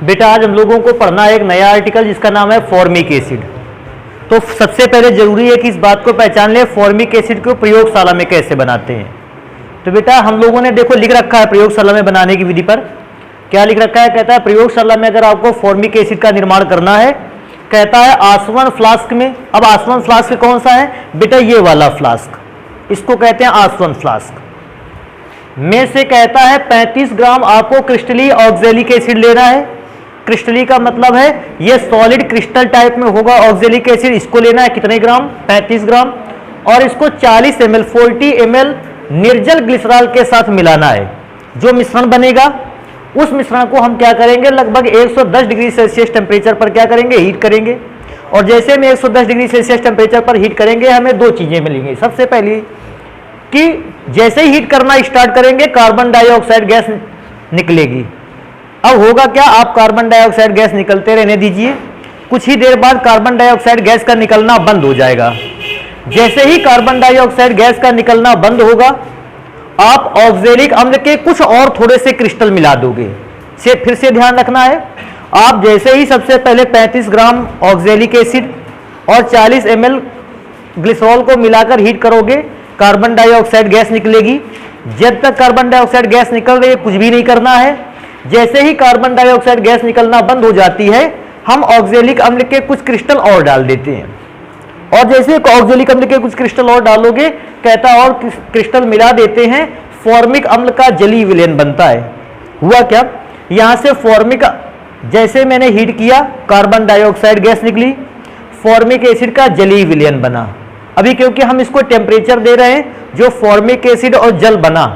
बेटा आज हम लोगों को पढ़ना है एक नया आर्टिकल जिसका नाम है फॉर्मिक एसिड। तो सबसे पहले जरूरी है कि इस बात को पहचान ले फॉर्मिक एसिड को प्रयोगशाला में कैसे बनाते हैं। तो बेटा हम लोगों ने देखो लिख रखा है प्रयोगशाला में बनाने की विधि पर, क्या लिख रखा है, कहता है प्रयोगशाला में अगर आपको फॉर्मिक एसिड का निर्माण करना है, कहता है आसवन फ्लास्क में। अब आसवन फ्लास्क कौन सा है बेटा, ये वाला फ्लास्क, इसको कहते हैं आसवन फ्लास्क में से कहता है 35 ग्राम आपको क्रिस्टली ऑक्जेलिक एसिड लेना है। क्रिस्टली का मतलब है ये सॉलिड क्रिस्टल टाइप में होगा ऑक्जेलिक एसिड, इसको लेना है कितने ग्राम, 35 ग्राम, और इसको 40 ml 40 ml निर्जल ग्लिसरॉल के साथ मिलाना है। जो मिश्रण बनेगा उस मिश्रण को हम क्या करेंगे, लगभग 110 डिग्री सेल्सियस टेम्परेचर पर क्या करेंगे, हीट करेंगे। और जैसे हम 110 डिग्री सेल्सियस टेम्परेचर पर हीट करेंगे हमें दो चीजें मिलेंगी। सबसे पहली कि जैसे ही हीट करना स्टार्ट करेंगे कार्बन डाइऑक्साइड गैस निकलेगी। अब होगा क्या, आप कार्बन डाइऑक्साइड गैस निकलते रहने दीजिए, कुछ ही देर बाद कार्बन डाइऑक्साइड गैस का निकलना बंद हो जाएगा। जैसे ही कार्बन डाइऑक्साइड गैस का निकलना बंद होगा आप ऑक्जेलिक अम्ल के कुछ और थोड़े से क्रिस्टल मिला दोगे। फिर से ध्यान रखना है, आप जैसे ही सबसे पहले 35 ग्राम ऑक्जेलिक एसिड और 40 ml ग्लिसरॉल को मिलाकर हीट करोगे कार्बन डाइऑक्साइड गैस निकलेगी। जब तक कार्बन डाइऑक्साइड गैस निकल रही है कुछ भी नहीं करना है। जैसे ही कार्बन डाइऑक्साइड गैस निकलना बंद हो जाती है हम ऑक्जेलिक अम्ल के कुछ क्रिस्टल और डाल देते हैं। और जैसे ऑक्जेलिक अम्ल के कुछ क्रिस्टल और डालोगे, कहता और क्रिस्टल मिला देते हैं, फॉर्मिक अम्ल का जलीय विलयन बनता है। हुआ क्या, यहां से फॉर्मिक, जैसे मैंने हीट किया कार्बन डाइऑक्साइड गैस निकली, फॉर्मिक एसिड का जलीय विलयन बना। अभी क्योंकि हम इसको टेम्परेचर दे रहे हैं, जो फॉर्मिक एसिड और जल बना,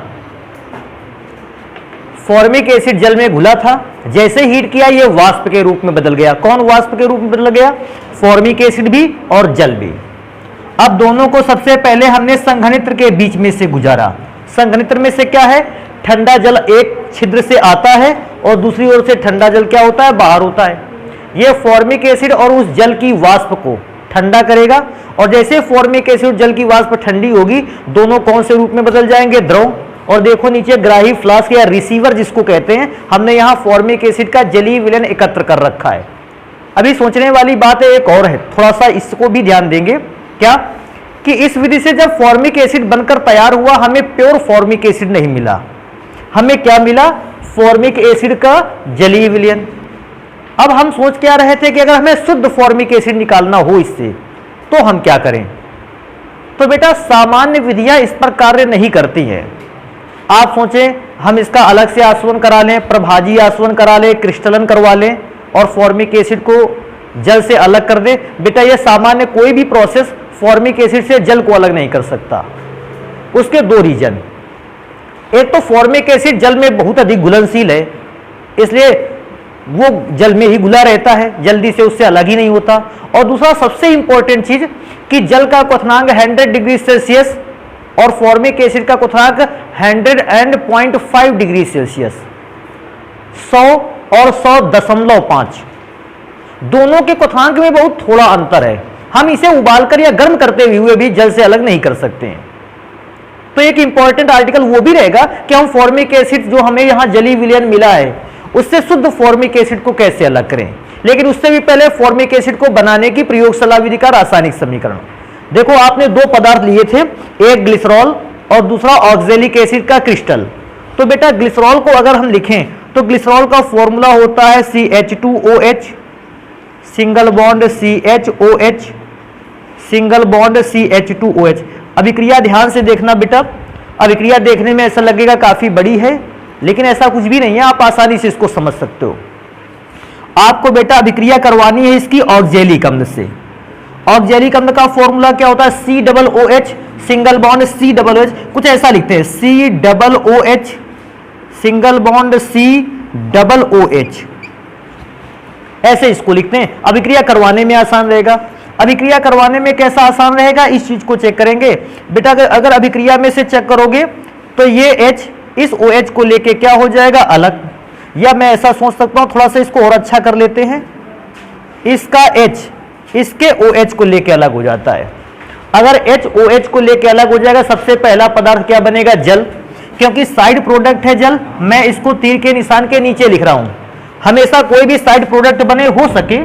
फॉर्मिक एसिड जल में घुला था, जैसे हीट किया ये वाष्प के रूप में बदल गया। कौन वाष्प के रूप में बदल गया, फॉर्मिक एसिड भी और जल भी। अब दोनों को सबसे पहले हमने संघनित्र के बीच में से गुजारा। संघनित्र में से क्या है, ठंडा जल एक छिद्र से आता है और दूसरी ओर से ठंडा जल क्या होता है, बाहर होता है। ये फॉर्मिक एसिड और उस जल की वाष्प को ठंडा करेगा, और जैसे फॉर्मिक एसिड जल की वाष्प ठंडी होगी दोनों कौन से रूप में बदल जाएंगे, द्रव। और देखो नीचे ग्राही फ्लास्क या रिसीवर जिसको कहते हैं, हमने यहाँ फॉर्मिक एसिड का जलीय विलयन एकत्र कर रखा है। अभी सोचने वाली बात एक और है, थोड़ा सा इसको भी ध्यान देंगे, क्या कि इस विधि से जब फॉर्मिक एसिड बनकर तैयार हुआ हमें प्योर फॉर्मिक एसिड नहीं मिला, हमें क्या मिला, फॉर्मिक एसिड का जलीय विलयन। अब हम सोच क्या रहे थे कि अगर हमें शुद्ध फॉर्मिक एसिड निकालना हो इससे तो हम क्या करें। तो बेटा सामान्य विधियां इस पर कार्य नहीं करती हैं। आप सोचें हम इसका अलग से आसवन करा लें, प्रभाजी आसवन करा लें, क्रिस्टलन करवा लें और फॉर्मिक एसिड को जल से अलग कर दें। बेटा ये सामान्य कोई भी प्रोसेस फॉर्मिक एसिड से जल को अलग नहीं कर सकता। उसके दो रीजन, एक तो फॉर्मिक एसिड जल में बहुत अधिक घुलनशील है, इसलिए वो जल में ही घुला रहता है, जल्दी से उससे अलग ही नहीं होता। और दूसरा सबसे इंपॉर्टेंट चीज कि जल का क्वथनांक 100 डिग्री सेल्सियस और फॉर्मिक एसिड का क्वथनांक 100.5 डिग्री सेल्सियस, 100 और 100.5, दोनों के क्वथनांक में बहुत थोड़ा अंतर है। हम इसे उबालकर या गर्म करते हुए भी जल से अलग नहीं कर सकते हैं। तो एक इंपॉर्टेंट आर्टिकल वो भी रहेगा कि हम फॉर्मिक एसिड जो हमें यहां जलीय विलयन मिला है उससे शुद्ध फॉर्मिक एसिड को कैसे अलग करें। लेकिन उससे भी पहले फॉर्मिक एसिड को बनाने की प्रयोगशाला विधि का रासायनिक समीकरण देखो। आपने दो पदार्थ लिए थे, एक ग्लिसरॉल और दूसरा ऑक्जेलिक एसिड का क्रिस्टल। तो बेटा ग्लिसरॉल को अगर हम लिखें तो ग्लिसरॉल का फॉर्मूला होता है CH2OH, single bond CHOH, single bond CH2OH। अभिक्रिया ध्यान से देखना बेटा, अभिक्रिया देखने में ऐसा लगेगा काफी बड़ी है लेकिन ऐसा कुछ भी नहीं है, आप आसानी से इसको समझ सकते हो। आपको बेटा अभिक्रिया करवानी है इसकी ऑक्जेलिक अम्ल से। ऑक्जेलिक अम्ल का फॉर्मूला क्या होता है, COOH, सिंगल बॉन्ड COOH, कुछ ऐसा लिखते हैं COOH, सिंगल बॉन्ड COOH, ऐसे इसको लिखते हैं। अभिक्रिया करवाने में आसान रहेगा। अभिक्रिया करवाने में कैसा आसान रहेगा, इस चीज को चेक करेंगे बेटा। अगर अभिक्रिया में से चेक करोगे तो ये H इस OH को लेके क्या हो जाएगा, अलग। या मैं ऐसा सोच सकता हूं, थोड़ा सा इसको और अच्छा कर लेते हैं, इसका H इसके OH को लेके अलग हो जाता है। अगर H OH को लेके अलग हो जाएगा, सबसे पहला पदार्थ क्या बनेगा, जल, क्योंकि साइड प्रोडक्ट है जल। मैं इसको तीर के निशान के नीचे लिख रहा हूं। हमेशा कोई भी साइड प्रोडक्ट बने हो सके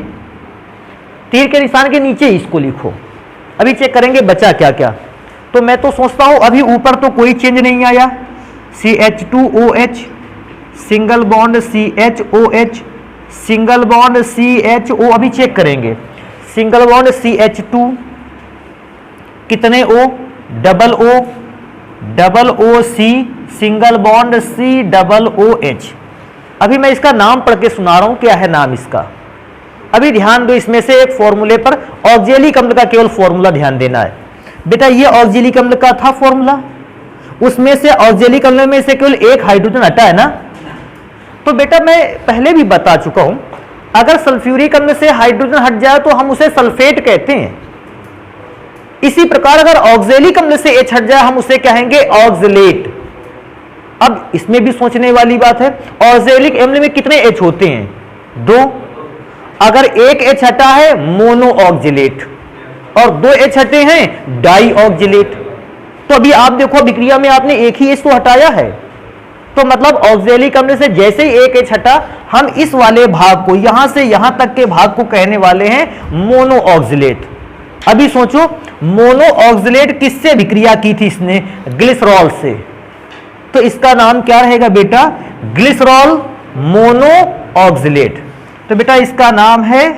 तीर के निशान के नीचे इसको लिखो। अभी चेक करेंगे बचा क्या क्या। तो मैं तो सोचता हूं अभी ऊपर तो कोई चेंज नहीं आया, CH2OH single bond CHOH single bond CHO। अभी चेक करेंगे सिंगल बॉन्ड CH2 कितने O, double O C single bond COOH। अभी मैं इसका नाम पढ़ के सुना रहा हूं, क्या है नाम इसका। अभी ध्यान दो, इसमें से एक फॉर्मूले पर ऑक्जेलिक अम्ल का केवल फॉर्मूला ध्यान देना है बेटा। ये ऑक्जेलिक अम्ल का था फॉर्मूला, उसमें से ऑक्जेलिक अम्ल में से केवल एक हाइड्रोजन हटा है ना। तो बेटा मैं पहले भी बता चुका हूं, अगर सल्फ्यूरिक अम्ल से हाइड्रोजन हट जाए तो हम उसे सल्फेट कहते हैं। इसी प्रकार अगर ऑक्जेलिक अम्ल से H हट जाए हम उसे कहेंगे ऑक्सलेट। अब इसमें भी सोचने वाली बात है, ऑक्जेलिक अम्ल में कितने H होते हैं, 2। अगर एक H हटा है मोनो ऑक्जिलेट और 2 H हटे हैं डाई ऑक्जिलेट। तो अभी आप देखो विक्रिया में आपने एक ही H तो हटाया है, तो मतलब ऑक्जेलिक अम्ल से जैसे ही एक H हटा हम इस वाले भाग को, यहां से यहां तक के भाग को कहने वाले हैं मोनो ऑक्जिलेट। अभी सोचो मोनो ऑक्जिलेट किससे विक्रिया की थी इसने, ग्लिसरॉल से। तो इसका नाम क्या रहेगा बेटा, ग्लिसरॉल मोनो ऑक्जिलेट। तो बेटा इसका नाम है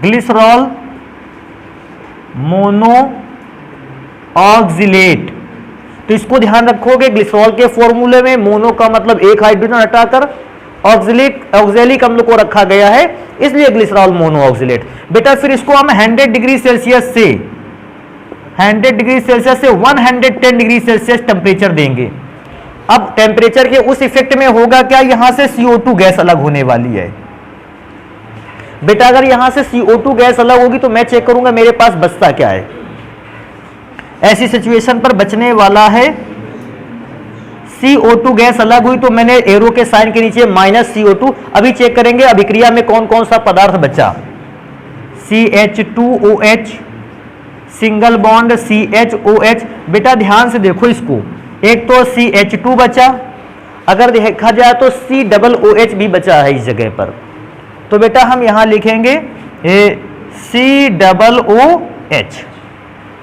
ग्लिसरॉल मोनो ऑक्जिलेट। तो इसको ध्यान रखोगे, ग्लिसरॉल के फॉर्मूले में मोनो का मतलब एक हाइड्रोजन हटाकर ऑक्जेलिक अम्ल को रखा गया है, इसलिए ग्लिसरॉल मोनो ऑक्जिलेट। बेटा फिर इसको हम 100 डिग्री सेल्सियस से 110 डिग्री सेल्सियस टेम्परेचर देंगे। अब टेम्परेचर के उस इफेक्ट में होगा क्या, यहां से CO2 गैस अलग होने वाली है बेटा। अगर यहां से CO2 गैस अलग होगी तो मैं चेक करूंगा मेरे पास बचता क्या है। ऐसी सिचुएशन पर बचने वाला है CO2 गैस अलग हुई तो मैंने एरो के साइन के नीचे -CO2। अभी चेक करेंगे अभिक्रिया में कौन कौन सा पदार्थ बचा, CH2OH सिंगल बॉन्ड CHOH। बेटा ध्यान से देखो इसको, एक तो CH2 बचा, अगर देखा जाए तो COOH भी बचा है इस जगह पर। तो बेटा हम यहां लिखेंगे COOH।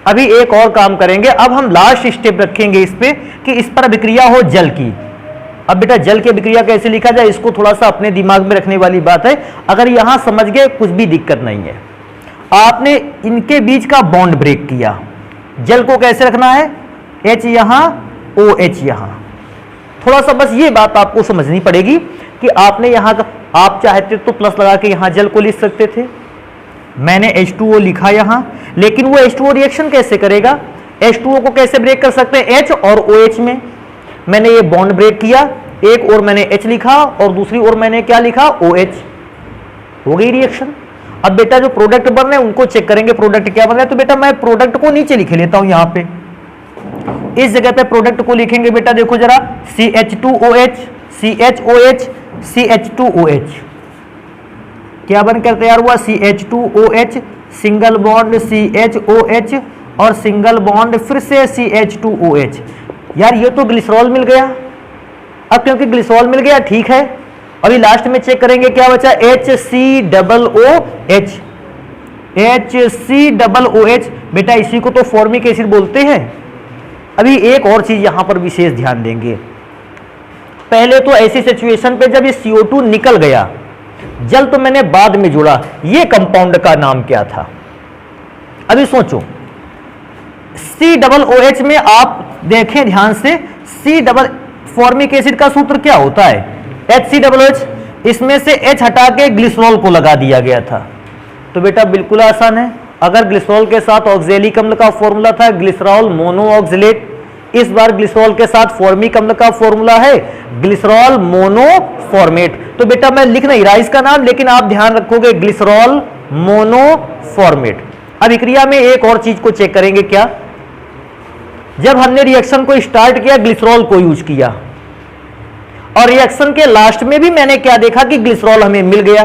अभी एक और काम करेंगे, अब हम लास्ट स्टेप रखेंगे इस पे कि इस पर अभिक्रिया हो जल की। अब बेटा जल की अभिक्रिया कैसे लिखा जाए, इसको थोड़ा सा अपने दिमाग में रखने वाली बात है। अगर यहां समझ गए कुछ भी दिक्कत नहीं है। आपने इनके बीच का बॉन्ड ब्रेक किया, जल को कैसे रखना है, H यहां OH यहां। थोड़ा सा बस ये बात आपको समझनी पड़ेगी कि आपने यहां का, आप चाहते तो प्लस लगा के यहां जल को लिख सकते थे, मैंने H2O लिखा यहां, लेकिन वो H2O रिएक्शन कैसे करेगा, H2O को कैसे ब्रेक कर सकते हैं, H और OH में। मैंने ये बॉन्ड ब्रेक किया, एक और मैंने H लिखा और दूसरी ओर मैंने क्या लिखा, OH। हो गई रिएक्शन। अब बेटा जो प्रोडक्ट बन रहे हैं उनको चेक करेंगे प्रोडक्ट क्या बन रहा है। तो बेटा मैं प्रोडक्ट को नीचे लिख लेता हूं, यहां पे इस जगह पे प्रोडक्ट को लिखेंगे। बेटा देखो जरा, CH2OH CHOH CH2OH क्या बनकर तैयार हुआ, CH2OH सिंगल बॉन्ड CHOH और सिंगल बॉन्ड फिर से CH2OH। यार ये तो ग्लिसरॉल मिल गया। अब क्योंकि ग्लिसरॉल मिल गया ठीक है, अभी लास्ट में चेक करेंगे क्या बचा, HCOOH HCOOH। बेटा इसी को तो फॉर्मिक एसिड बोलते हैं। अभी एक और चीज यहां पर विशेष ध्यान देंगे। पहले तो ऐसी सिचुएशन पे जब ये CO2 निकल गया, जल तो मैंने बाद में जोड़ा, ये कंपाउंड का नाम क्या था। अभी सोचो COOH में आप देखें ध्यान से, फॉर्मिक एसिड का सूत्र क्या होता है, HCOOH। इसमें से H हटा के ग्लिसरॉल को लगा दिया गया था। तो बेटा बिल्कुल आसान है, अगर ग्लिसरॉल के साथ ऑक्जेलिक अम्ल का फॉर्मूला था ग्लिसरॉल मोनो ऑक्जिलेट, इस बार ग्लिसरॉल के साथ फॉर्मिक अम्ल का फॉर्मूला है ग्लिसरॉल मोनो फॉर्मेट। तो बेटा मैं लिख नहीं रहा इसका नाम, लेकिन आप ध्यान रखोगे ग्लिसरॉल मोनो फॉर्मेट। अब अभिक्रिया में एक और चीज को चेक करेंगे क्या, जब हमने रिएक्शन को स्टार्ट किया ग्लिसरॉल को यूज किया और रिएक्शन के लास्ट में भी मैंने क्या देखा कि ग्लिसरॉल हमें मिल गया।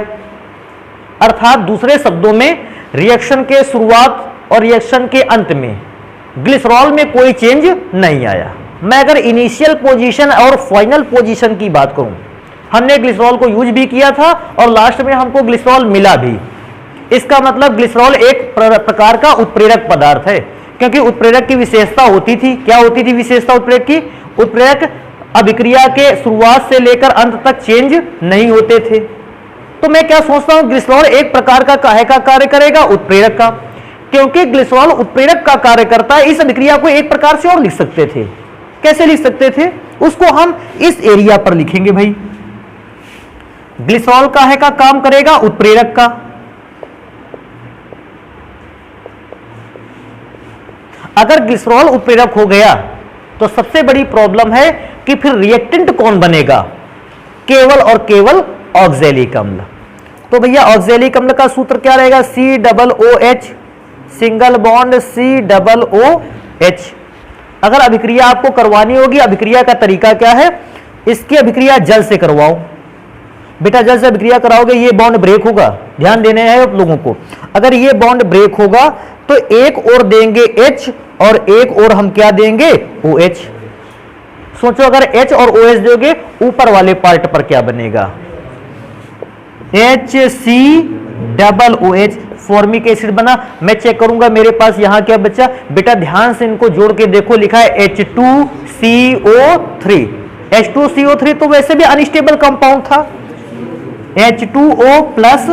अर्थात दूसरे शब्दों में रिएक्शन के शुरुआत और रिएक्शन के अंत में ग्लिसरॉल में कोई चेंज नहीं आया। मैं अगर इनिशियल पोजीशन और फाइनल पोजीशन की बात करूं, हमने ग्लिसरॉल को यूज भी किया था और लास्ट में हमको ग्लिसरॉल मिला भी। इसका मतलब ग्लिसरॉल एक प्रकार का उत्प्रेरक पदार्थ है, क्योंकि उत्प्रेरक की विशेषता होती थी, क्या होती थी विशेषता उत्प्रेरक की? उत्प्रेरक अभिक्रिया के शुरुआत से लेकर अंत तक चेंज नहीं होते थे। तो मैं क्या सोचता हूं, ग्लिसरॉल एक प्रकार का काहे का कार्य करेगा? उत्प्रेरक का। क्योंकि ग्लिसरॉल उत्प्रेरक का कार्य करता है, इस अभिक्रिया को एक प्रकार से और लिख सकते थे। कैसे लिख सकते थे? उसको हम इस एरिया पर लिखेंगे भाई। ग्लिसरॉल काहे का काम करेगा? उत्प्रेरक का। अगर ग्लिसरॉल उत्प्रेरक हो गया तो सबसे बड़ी प्रॉब्लम है कि फिर रिएक्टेंट कौन बनेगा? केवल और केवल ऑक्जेलिक अम्ल। तो भैया ऑक्जेलिक अम्ल का सूत्र क्या रहेगा? COOH single bond COOH। अगर अभिक्रिया आपको करवानी होगी, अभिक्रिया का तरीका क्या है? इसकी अभिक्रिया जल से करवाओ। बेटा जल से अभिक्रिया कराओगे, ये बॉन्ड ब्रेक होगा, ध्यान देने हैं आप लोगों को। अगर ये बॉन्ड ब्रेक होगा तो एक और देंगे H और एक और हम क्या देंगे? OH। सोचो अगर H और OH दोगे, ऊपर वाले पार्ट पर क्या बनेगा? HCOOH फॉर्मिक एसिड बना। मैं चेक करूंगा मेरे पास यहां क्या बचा। बेटा ध्यान से इनको जोड़ के देखो, लिखा है H2CO3। H2CO3 तो वैसे भी अनस्टेबल कंपाउंड था, H2O प्लस।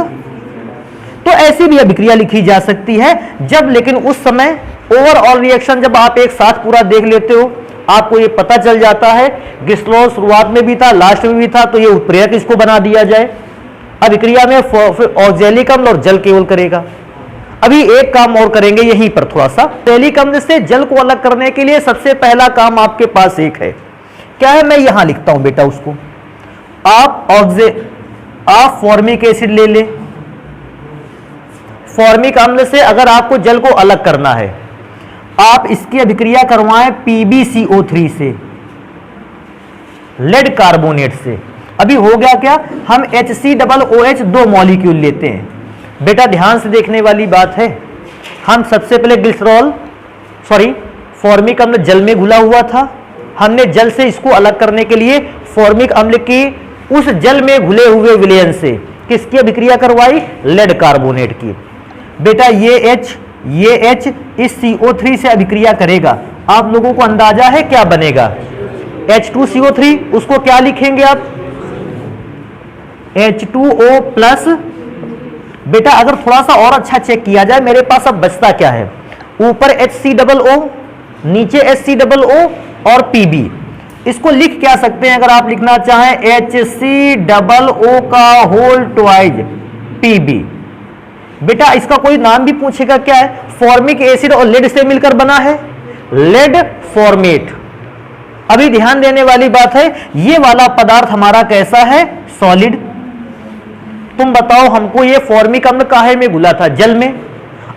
तो ऐसी भी अभिक्रिया लिखी जा सकती है जब, लेकिन उस समय ओवरऑल रिएक्शन जब आप एक साथ पूरा देख लेते हो, आपको ये पता चल जाता है ग्लिसरॉल शुरुआत में भी था, लास्ट में भी था, तो ये उत्प्रेरक इसको बना दिया जाए। अभिक्रिया में ऑक्जेलिक अम्ल और जल केवल करेगा। अभी एक काम और करेंगे यहीं पर थोड़ा सा। ऑक्जेलिक अम्ल से जल को अलग करने के लिए सबसे पहला काम आपके पास एक है, क्या है? मैं यहां लिखता हूं बेटा उसको। आप फॉर्मिक एसिड ले ले। फॉर्मिक अम्ल से अगर आपको जल को अलग करना है, आप इसकी अभिक्रिया करवाएं PbCO3 से, लेड कार्बोनेट से। अभी हो गया क्या? हम HCOOH 2 मॉलिक्यूल लेते हैं। बेटा ध्यान से देखने वाली बात है, हम सबसे पहले फॉर्मिक अम्ल जल में घुला हुआ था, हमने जल से इसको अलग करने के लिए फॉर्मिक अम्ल की उस जल में घुले हुए विलयन से किसकी अभिक्रिया करवाई? लेड कार्बोनेट की। बेटा ये H इस CO3 से अभिक्रिया करेगा। आप लोगों को अंदाजा है क्या बनेगा? H2CO3, उसको क्या लिखेंगे आप? H2O plus. बेटा अगर थोड़ा सा और अच्छा चेक किया जाए, मेरे पास अब बचता क्या है? ऊपर HCOO, नीचे HCOO और Pb। इसको लिख क्या सकते हैं? अगर आप लिखना चाहें HCOO का होल ट्वाइज Pb। बेटा इसका कोई नाम भी पूछेगा, क्या है? फॉर्मिक एसिड और लेड से मिलकर बना है, लेड फॉर्मेट। अभी ध्यान देने वाली बात है, ये वाला पदार्थ हमारा कैसा है? सॉलिड। तुम बताओ हमको, ये फॉर्मिक अम्ल काहे में घुला था? जल में।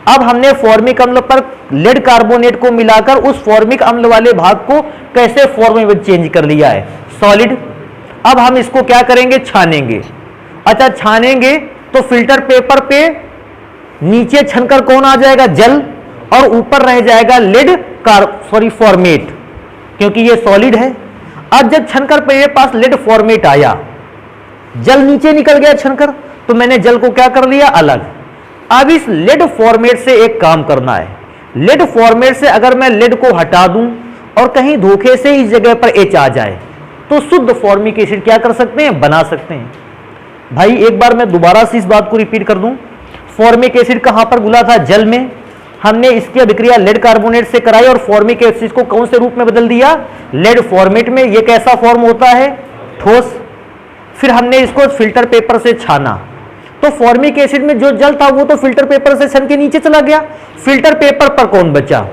अब हमने फॉर्मिक अम्ल पर लेड कार्बोनेट को मिलाकर उस फॉर्मिक अम्ल वाले भाग को कैसे फॉर्म में चेंज कर लिया है? सॉलिड। अब हम इसको क्या करेंगे? छानेंगे। अच्छा छानेंगे तो फिल्टर पेपर पे नीचे छनकर कौन आ जाएगा? जल, और ऊपर रह जाएगा फॉर्मेट, क्योंकि ये सॉलिड है। अब जब छनकर मेरे पास लेड फॉर्मेट आया, जल नीचे निकल गया छनकर, तो मैंने जल को क्या कर लिया? अलग। अब इस लेड फॉर्मेट से एक काम करना है। लेड फॉर्मेट से अगर मैं लेड को हटा दूं और कहीं धोखे से इस जगह पर H आ जाए, तो शुद्ध फॉर्मिक एसिड क्या कर सकते हैं? बना सकते हैं। भाई एक बार मैं दोबारा से इस बात को रिपीट कर दूं, फॉर्मिक एसिड कहां पर घुला था? जल में। हमने इसकी अभिक्रिया लेड कार्बोनेट से कराई और फॉर्मिक एसिड को कौन से रूप में बदल दिया? लेड फॉर्मेट में। ये कैसा फॉर्म होता है? ठोस। फिर हमने इसको फिल्टर पेपर से छाना, तो फॉर्मिक एसिड में जो जल था वो तो फिल्टर पेपर से छन के नीचे चला गया। फिल्टर पेपर पर कौन बचा?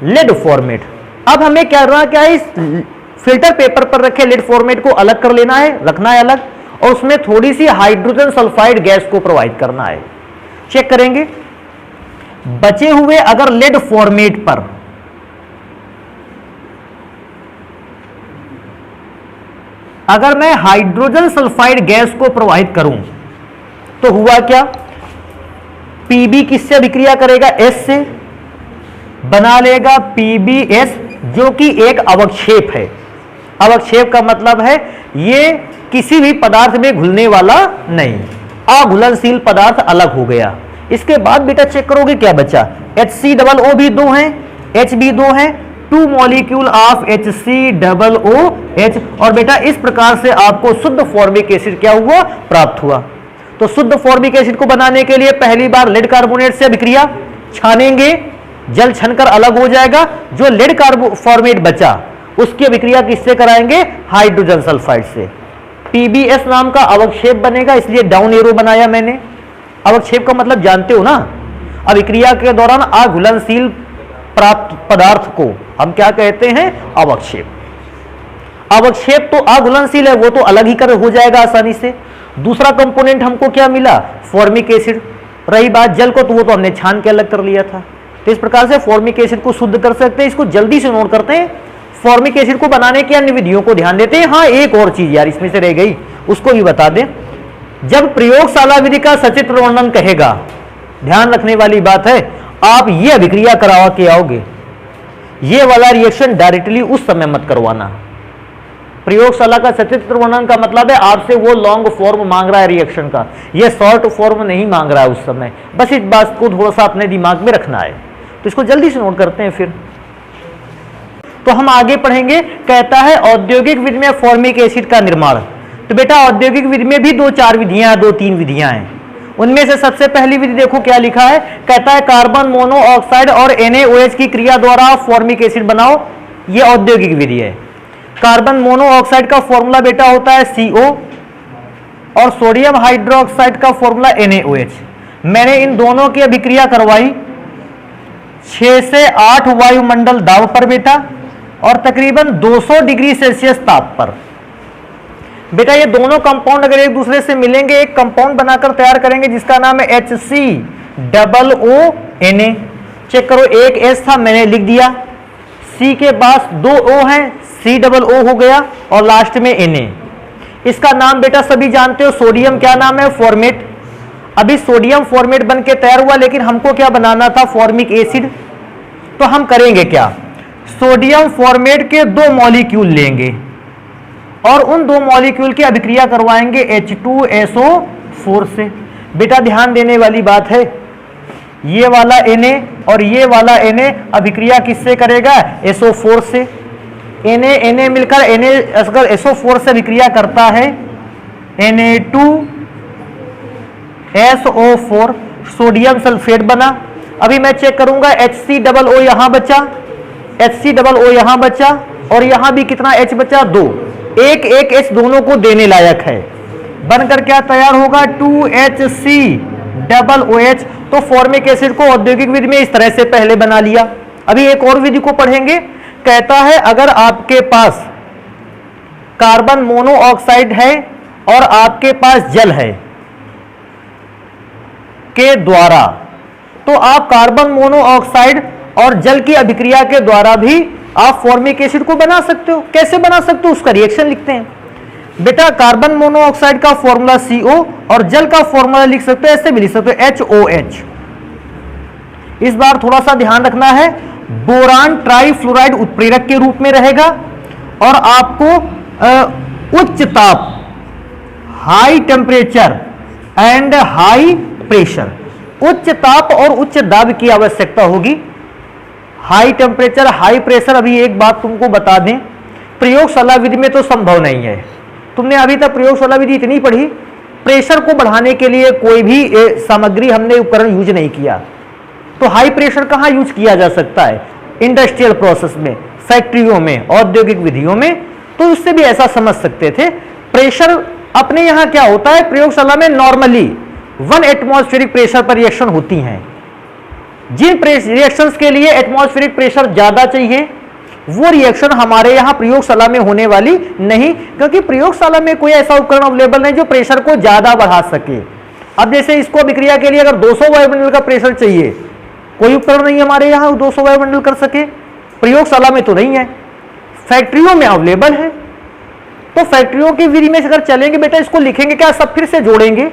Lead formate. अब हमें क्या है? इस फिल्टर पेपर पर रखे लेड फॉर्मेट को अलग कर लेना है, रखना है अलग, और उसमें थोड़ी सी हाइड्रोजन सल्फाइड गैस को प्रोवाइड करना है। चेक करेंगे बचे हुए अगर लेड फॉर्मेट पर अगर मैं हाइड्रोजन सल्फाइड गैस को प्रोवाइड करूं तो हुआ क्या? Pb किससे अभिक्रिया करेगा? S से। बना लेगा PbS, जो कि एक अवक्षेप है। अवक्षेप का मतलब है ये किसी भी पदार्थ में घुलने वाला नहीं, अघुलनशील पदार्थ अलग हो गया। इसके बाद बेटा चेक करोगे क्या बचा, HCOO भी 2 है, H भी 2 है, 2 मॉलिक्यूल ऑफ HCOOH, और बेटा इस प्रकार से आपको शुद्ध फॉर्मिक एसिड क्या हुआ, प्राप्त हुआ। तो शुद्ध फॉर्मिक एसिड को बनाने के लिए पहली बार लेड कार्बोनेट से अभिक्रिया छानेंगे, जल छनकर अलग हो जाएगा। जो लेड कार्बोफॉर्मेट बचा उसकी अभिक्रिया किससे कराएंगे, हाइड्रोजन सल्फाइड से। PbS नाम का अवक्षेप बनेगा, इसलिए डाउन एरो बनाया मैंने। अवक्षेप का मतलब जानते हो ना, अभिक्रिया के दौरान अघुलनशील प्राप्त पदार्थ को हम क्या कहते हैं, अवक्षेप। अवक्षेप तो अघुलनशील है, वो तो अलग ही कर हो जाएगा आसानी से। दूसरा कंपोनेंट हमको क्या मिला, फॉर्मिक एसिड। रही बात जल को, तो वो तो हमने छान के अलग कर लिया था। तो इस प्रकार से फॉर्मिक एसिड को शुद्ध कर सकते हैं। इसको जल्दी से नोट करते हैं। फॉर्मिक एसिड को बनाने की अन्य विधियों को ध्यान देते हैं। हाँ, एक और चीज यार इसमें से रह गई, उसको भी बता दें। जब प्रयोगशाला विधि का सचित्र वर्णन कहेगा, ध्यान रखने वाली बात है, आप ये अभिक्रिया करवा के आओगे, ये वाला रिएक्शन डायरेक्टली उस समय मत करवाना। प्रयोगशाला का सचित्र वर्णन का मतलब है आपसे वो लॉन्ग फॉर्म मांग रहा है रिएक्शन का, ये शॉर्ट फॉर्म नहीं मांग रहा है उस समय। बस इस बात को थोड़ा सा अपने दिमाग में रखना है। तो इसको जल्दी से नोट करते हैं। फिर तो हम आगे पढ़ेंगे। कहता है औद्योगिक विधि में फॉर्मिक एसिड का निर्माण। तो बेटा औद्योगिक विधि में भी 2-4 विधियां, 2-3 विधियां हैं। उनमें से सबसे पहली विधि देखो क्या लिखा है। कहता है कार्बन मोनोऑक्साइड और NaOH की क्रिया द्वारा फॉर्मिक एसिड बनाओ। ये औद्योगिक विधि है। कार्बन मोनोऑक्साइड का फॉर्मूला बेटा होता है CO, और सोडियम हाइड्रोक्साइड का फॉर्मूला NaOH। मैंने इन दोनों की अभिक्रिया करवाई 6 से 8 वायुमंडल दाब पर बेटा, और तकरीबन 200 डिग्री सेल्सियस ताप पर। बेटा ये दोनों कंपाउंड अगर एक दूसरे से मिलेंगे, एक कंपाउंड बनाकर तैयार करेंगे जिसका नाम है HCOONA। चेक करो, एक H था मैंने लिख दिया, C के पास 2 O है, COO हो गया, और लास्ट में Na। इसका नाम बेटा सभी जानते हो, सोडियम क्या नाम है, फॉर्मेट। अभी सोडियम फॉर्मेट बन के तैयार हुआ, लेकिन हमको क्या बनाना था, फॉर्मिक एसिड। तो हम करेंगे क्या, सोडियम फॉर्मेट के 2 मॉलिक्यूल लेंगे और उन 2 मॉलिक्यूल की अभिक्रिया करवाएंगे H2SO4 से। बेटा ध्यान देने वाली बात है, ये वाला Na और ये वाला Na अभिक्रिया किससे करेगा, SO4 से। Na मिलकर अगर SO4 से अभिक्रिया करता है Na2SO4, सोडियम सल्फेट बना। अभी मैं चेक करूंगा, HCOO यहां बचा, HCOO यहां बचा, और यहां भी कितना H बचा, 2। एक H दोनों को देने लायक है। बनकर क्या तैयार होगा, 2HCOOH। तो फॉर्मिक एसिड को औद्योगिक विधि में इस तरह से पहले बना लिया। अभी एक और विधि को पढ़ेंगे। कहता है अगर आपके पास कार्बन मोनोऑक्साइड है और आपके पास जल है के द्वारा, तो आप कार्बन मोनोऑक्साइड और जल की अभिक्रिया के द्वारा भी आप फॉर्मिक एसिड को बना सकते हो। कैसे बना सकते हो, उसका रिएक्शन लिखते हैं। बेटा कार्बन मोनोऑक्साइड का फॉर्मूला CO और जल का फॉर्मूला लिख सकते हो, ऐसे भी लिख सकते हो HOH। इस बार थोड़ा सा ध्यान रखना है, बोरान ट्राइफ्लोराइड उत्प्रेरक के रूप में रहेगा और आपको उच्च ताप, high temperature and high pressure, उच्च ताप और उच्च दाब की आवश्यकता होगी। High temperature, high pressure. अभी एक बात तुमको बता दें, प्रयोगशाला विधि में तो संभव नहीं है। तुमने अभी तक प्रयोगशाला विधि इतनी पढ़ी, प्रेशर को बढ़ाने के लिए कोई भी सामग्री हमने उपकरण यूज नहीं किया। तो हाई प्रेशर कहाँ यूज किया जा सकता है, इंडस्ट्रियल प्रोसेस में, फैक्ट्रियों में, औद्योगिक विधियों में। तो उससे भी ऐसा समझ सकते थे। प्रेशर अपने यहाँ क्या होता है, प्रयोगशाला में नॉर्मली 1 एटमॉस्फेरिक प्रेशर पर रिएक्शन होती हैं। जिन रिएक्शंस के लिए एटमॉस्फेरिक प्रेशर ज्यादा चाहिए वो रिएक्शन हमारे यहाँ प्रयोगशाला में होने वाली नहीं, क्योंकि प्रयोगशाला में कोई ऐसा उपकरण अवेलेबल नहीं जो प्रेशर को ज्यादा बढ़ा सके। अब जैसे इसको अभिक्रिया के लिए अगर 200 वायुमंडल का प्रेशर चाहिए, कोई उपकरण नहीं हमारे यहाँ 200 वायुमंडल कर सके, प्रयोगशाला में तो नहीं है, फैक्ट्रियों में अवेलेबल है। तो फैक्ट्रियों की विधि में अगर चलेंगे बेटा, इसको लिखेंगे क्या, सब फिर से जोड़ेंगे।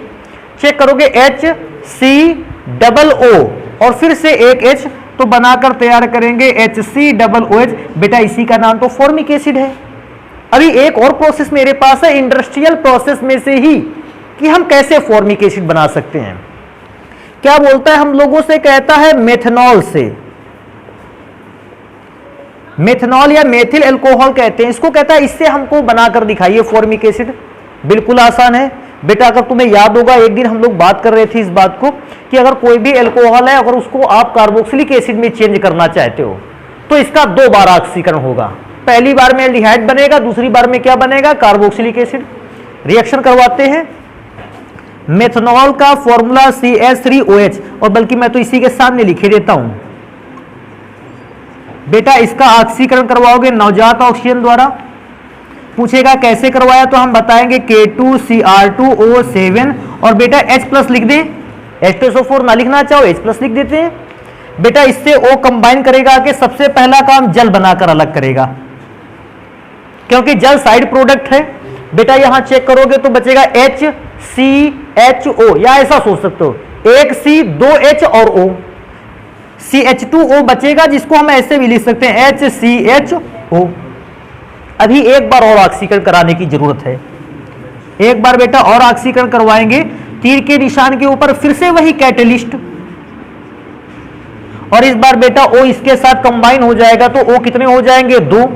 चेक करोगे HCOO और फिर से एक H, तो बनाकर तैयार करेंगे HCOOH। बेटा इसी का नाम तो फॉर्मिक एसिड है। अभी एक और प्रोसेस मेरे पास है इंडस्ट्रियल प्रोसेस में से ही कि हम कैसे फॉर्मिक एसिड बना सकते हैं। क्या बोलता है हम लोगों से, कहता है मेथनॉल से, मेथनॉल या मेथिल अल्कोहल कहते हैं इसको, कहता है इससे हमको बनाकर दिखाइए फॉर्मिक एसिड। बिल्कुल आसान है बेटा, अगर तुम्हें याद होगा एक दिन हम लोग बात कर रहे थे इस बात को कि अगर कोई भी अल्कोहल है अगर उसको आप कार्बोक्सिलिक एसिड में चेंज करना चाहते हो तो इसका 2 बार ऑक्सीकरण होगा। पहली बार में एल्डिहाइड बनेगा, दूसरी बार में क्या बनेगा, कार्बोक्सिलिक एसिड। रिएक्शन करवाते हैं। मेथनॉल का फॉर्मूला CH3OH, और बल्कि मैं तो इसी के सामने लिखे देता हूं। बेटा इसका ऑक्सीकरण करवाओगे नवजात ऑक्सीजन द्वारा। पूछेगा कैसे करवाया तो हम बताएंगे K2Cr2O7, और बेटा H+ लिख दें, H2SO4 ना लिखना चाहो H+ लिख देते हैं। बेटा इससे O कंबाइन करेगा कि सबसे पहला काम जल बनाकर अलग करेगा, क्योंकि जल साइड प्रोडक्ट है। बेटा यहां चेक करोगे तो बचेगा HCHO, या ऐसा सोच सकते हो 1 C 2 H और O, CH2O बचेगा जिसको हम ऐसे भी लिख सकते हैं HCHO। अभी एक बार और ऑक्सीकरण कराने की जरूरत है। एक बार बेटा और ऑक्सीकरण करवाएंगे, तीर के निशान के ऊपर फिर से वही कैटेलिस्ट, और इस बार बेटा O इसके साथ कंबाइन हो जाएगा तो O कितने हो जाएंगे, 2।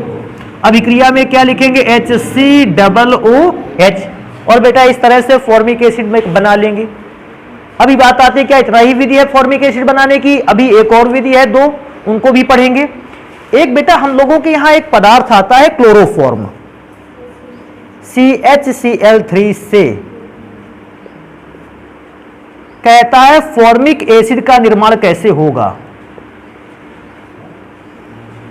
अभिक्रिया में क्या लिखेंगे, HCOOH, और बेटा इस तरह से फॉर्मिक एसिड में बना लेंगे। अभी बात आती है क्या इतना ही विधि है फॉर्मिक एसिड बनाने की, अभी एक और विधि है 2, उनको भी पढ़ेंगे। एक बेटा हम लोगों के यहां एक पदार्थ आता है क्लोरोफॉर्म, CHCl3 से, कहता है फॉर्मिक एसिड का निर्माण कैसे होगा।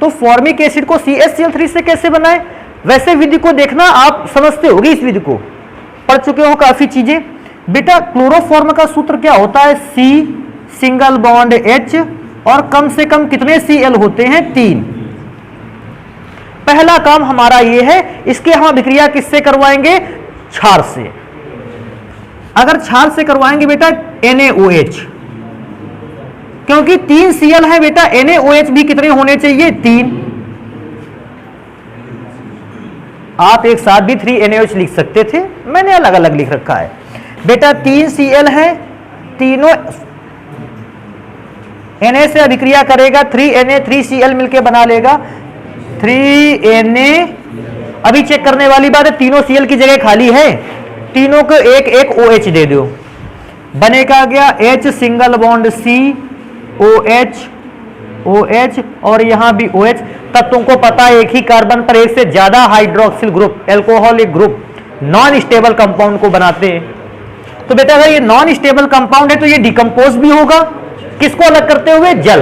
तो फॉर्मिक एसिड को CHCl3 से कैसे बनाए, वैसे विधि को देखना, आप समझते होगे इस विधि को, पढ़ चुके हो काफी चीजें। बेटा क्लोरोफॉर्म का सूत्र क्या होता है, C सिंगल बॉन्ड H, और कम से कम कितने Cl होते हैं, 3। पहला काम हमारा ये है, इसके हम अभिक्रिया किससे करवाएंगे, क्षार से। अगर क्षार से करवाएंगे बेटा NaOH, क्योंकि 3 Cl है बेटा, NaOH भी कितने होने चाहिए, 3। आप एक साथ भी 3 NaOH लिख सकते थे, मैंने अलग अलग लिख रखा है। बेटा 3 Cl है, तीनों Na से अभिक्रिया करेगा, 3Na 3Cl मिलके बना लेगा 3Na। अभी चेक करने वाली बात है, तीनों Cl की जगह खाली है, तीनों को एक एक OH दे दो, बनेगा गया H single bond C OH, और यहां भी OH। तब तुमको पता है एक ही कार्बन पर एक से ज्यादा hydroxyl group, alcoholic group, non stable compound को बनाते हैं। तो बेटा अगर ये नॉन स्टेबल कंपाउंड है तो ये डिकम्पोज भी होगा, किसको अलग करते हुए, जल।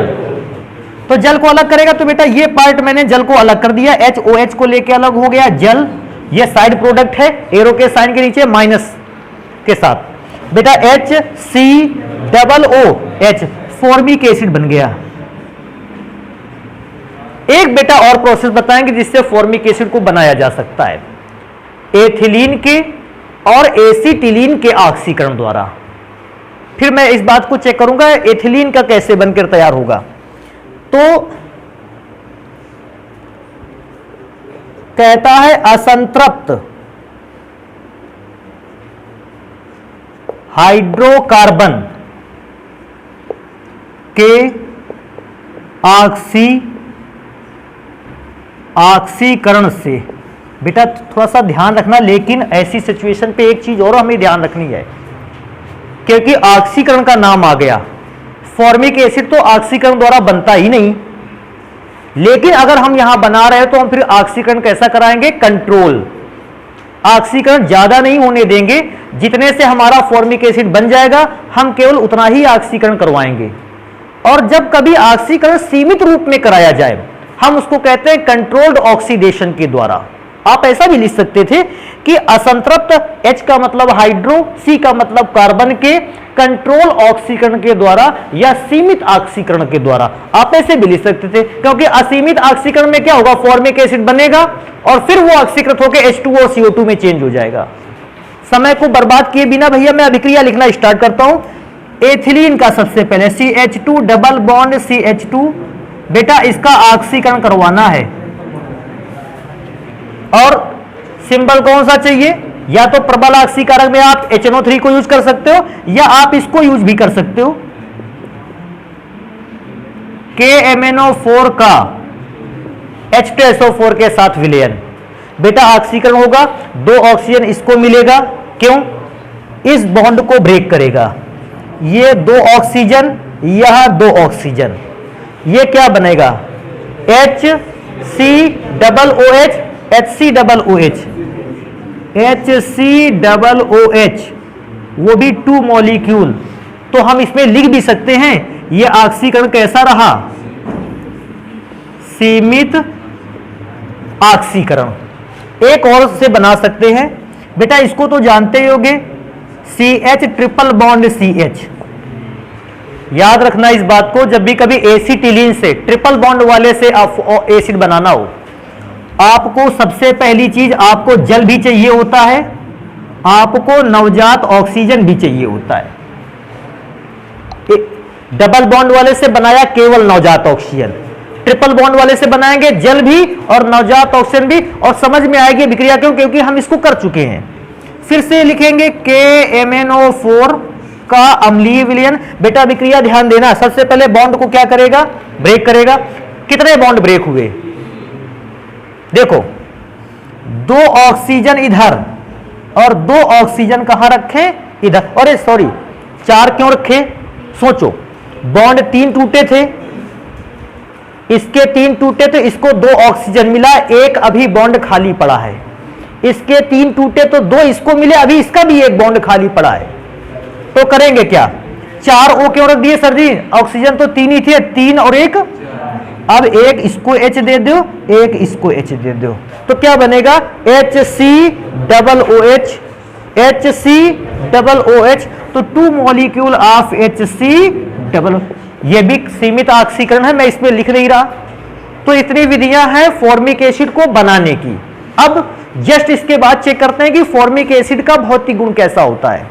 तो जल को अलग करेगा, तो बेटा ये पार्ट मैंने जल को अलग कर दिया, HOH को लेके अलग हो गया जल, ये साइड प्रोडक्ट है, एरो के साइन के नीचे माइनस के साथ। बेटा HCOOH फॉर्मिक एसिड बन गया। एक बेटा और प्रोसेस बताएंगे जिससे फॉर्मिक एसिड को बनाया जा सकता है, एथिलीन के और एसिटिलीन के ऑक्सीकरण द्वारा। फिर मैं इस बात को चेक करूंगा एथिलीन का कैसे बनकर तैयार होगा। तो कहता है असंतृप्त हाइड्रोकार्बन के ऑक्सीकरण से। बेटा थोड़ा सा ध्यान रखना, लेकिन ऐसी सिचुएशन पे एक चीज और हमें ध्यान रखनी है, क्योंकि ऑक्सीकरण का नाम आ गया, फॉर्मिक एसिड तो ऑक्सीकरण द्वारा बनता ही नहीं, लेकिन अगर हम यहां बना रहे हैं तो हम फिर ऑक्सीकरण कैसा कराएंगे, कंट्रोल। ऑक्सीकरण ज्यादा नहीं होने देंगे, जितने से हमारा फॉर्मिक एसिड बन जाएगा हम केवल उतना ही ऑक्सीकरण करवाएंगे। और जब कभी ऑक्सीकरण सीमित रूप में कराया जाए हम उसको कहते हैं कंट्रोल्ड ऑक्सीडेशन के द्वारा। आप ऐसा भी लिख सकते थे कि असंतृप्त H का मतलब हाइड्रो, C का मतलब कार्बन के कंट्रोल ऑक्सीकरण के द्वारा या सीमित ऑक्सीकरण के द्वारा, आप ऐसे भी लिख सकते थे। क्योंकि असीमित ऑक्सीकरण में क्या होगा, फॉर्मिक एसिड बनेगा और फिर वो ऑक्सीकृत होकर H2O CO2 में चेंज हो जाएगा। समय को बर्बाद किए बिना भैया मैं अभिक्रिया लिखना स्टार्ट करता हूं। एथिलीन का सबसे पहले CH2 डबल बॉन्ड CH2, बेटा इसका ऑक्सीकरण करवाना है। और सिंबल कौन सा चाहिए? या तो प्रबल ऑक्सीकारक में आप HNO3 को यूज कर सकते हो या आप इसको यूज भी कर सकते हो, KMnO4 का H2SO4 के साथ विलयन। बेटा ऑक्सीकरण होगा, 2 ऑक्सीजन इसको मिलेगा, क्यों? इस बॉन्ड को ब्रेक करेगा। ये 2 ऑक्सीजन, यह 2 ऑक्सीजन, ये क्या बनेगा? HCOOH, HCOOH, HCOOH, वो भी 2 मॉलिक्यूल। तो हम इसमें लिख भी सकते हैं ये ऑक्सीकरण कैसा रहा? सीमित ऑक्सीकरण। एक और से बना सकते हैं, बेटा इसको तो जानते ही होंगे, CH ट्रिपल बॉन्ड CH। याद रखना इस बात को, जब भी कभी एसिटिलीन से ट्रिपल बॉन्ड वाले से एसिड बनाना हो, आपको सबसे पहली चीज आपको जल भी चाहिए होता है, आपको नवजात ऑक्सीजन भी चाहिए होता है। डबल बॉन्ड वाले से बनाया केवल नवजात ऑक्सीजन, ट्रिपल बॉन्ड वाले से बनाएंगे जल भी और नवजात ऑक्सीजन भी, और समझ में आएगी विक्रिया क्यों? क्योंकि हम इसको कर चुके हैं। फिर से लिखेंगे KMnO4 का अम्लीय विलयन। बेटा विक्रिया ध्यान देना, सबसे पहले बॉन्ड को क्या करेगा? ब्रेक करेगा। कितने बॉन्ड ब्रेक हुए? देखो 2 ऑक्सीजन इधर और 2 ऑक्सीजन कहां रखे? इधर। अरे सॉरी, 4 क्यों रखे? सोचो, बॉन्ड 3 टूटे थे, इसके 3 टूटे तो इसको 2 ऑक्सीजन मिला, एक अभी बॉन्ड खाली पड़ा है। इसके 3 टूटे तो 2 इसको मिले, अभी इसका भी एक बॉन्ड खाली पड़ा है। तो करेंगे क्या? 4 O क्यों रख दिए सर जी? ऑक्सीजन तो 3 ही थे, 3 और 1, अब एक इसको H दे दो, एक इसको H दे दो, तो क्या बनेगा? HCOOH, HCOOH, तो 2 मॉलिक्यूल ऑफ HC। ये भी सीमित ऑक्सीकरण है, मैं इसमें लिख नहीं रहा। तो इतनी विधियां हैं फॉर्मिक एसिड को बनाने की। अब जस्ट इसके बाद चेक करते हैं कि फॉर्मिक एसिड का भौतिक गुण कैसा होता है।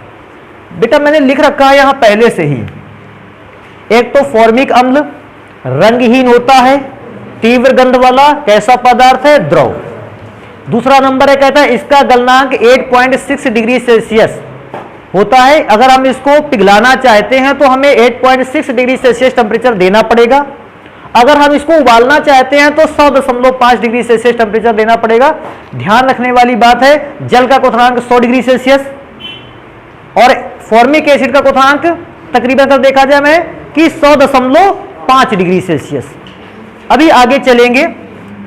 बेटा मैंने लिख रखा है यहां पहले से ही। एक तो फॉर्मिक अम्ल रंगहीन होता है, तीव्र गंध वाला, कैसा पदार्थ है? द्रव। दूसरा नंबर है, कहता है इसका गलनांक 8.6 डिग्री सेल्सियस होता है। अगर हम इसको पिघलाना चाहते हैं तो हमें 8.6 डिग्री सेल्सियस टेम्परेचर देना पड़ेगा। अगर हम इसको उबालना चाहते हैं तो 100.5 डिग्री सेल्सियस टेम्परेचर देना पड़ेगा। ध्यान रखने वाली बात है, जल का क्वथनांक 100 डिग्री सेल्सियस और फॉर्मिक एसिड का क्वथनांक तकरीबन अगर देखा जाए मैं कि 100.5 डिग्री सेल्सियस। अभी आगे चलेंगे।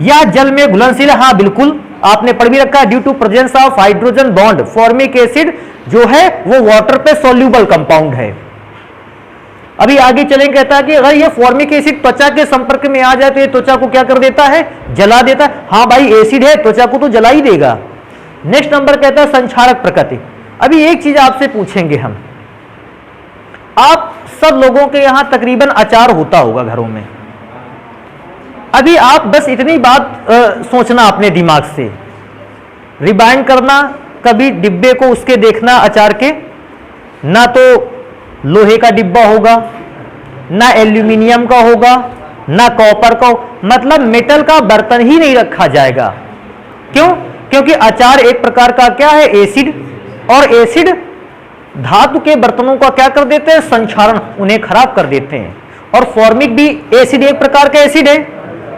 यह जल में घुलनशील है, हाँ बिल्कुल आपने पढ़ भी रखा है, due to presence of hydrogen bond. Formic acid जो है वो वाटर पे सोल्यूबल कंपाउंड है। अभी आगे चलेंगे, कहता है कि अगर ये फॉर्मिक एसिड त्वचा के संपर्क में आ जाए तो ये त्वचा को क्या कर देता है? जला देता है। हाँ भाई एसिड है, त्वचा को तो जला ही देगा। नेक्स्ट नंबर कहता है संक्षारक प्रकृति। अभी एक चीज आपसे पूछेंगे हम, आप सब लोगों के यहां तकरीबन अचार होता होगा घरों में। अभी आप बस इतनी बात सोचना अपने दिमाग से, रिबाइंड करना, कभी डिब्बे को उसके देखना अचार के, ना तो लोहे का डिब्बा होगा, ना एल्यूमिनियम का होगा, ना कॉपर का, मतलब मेटल का बर्तन ही नहीं रखा जाएगा। क्यों? क्योंकि अचार एक प्रकार का क्या है? एसिड, और एसिड धातु के बर्तनों का क्या कर देते हैं? संक्षारण, उन्हें खराब कर देते हैं। और फॉर्मिक भी एसिड एक प्रकार का एसिड है,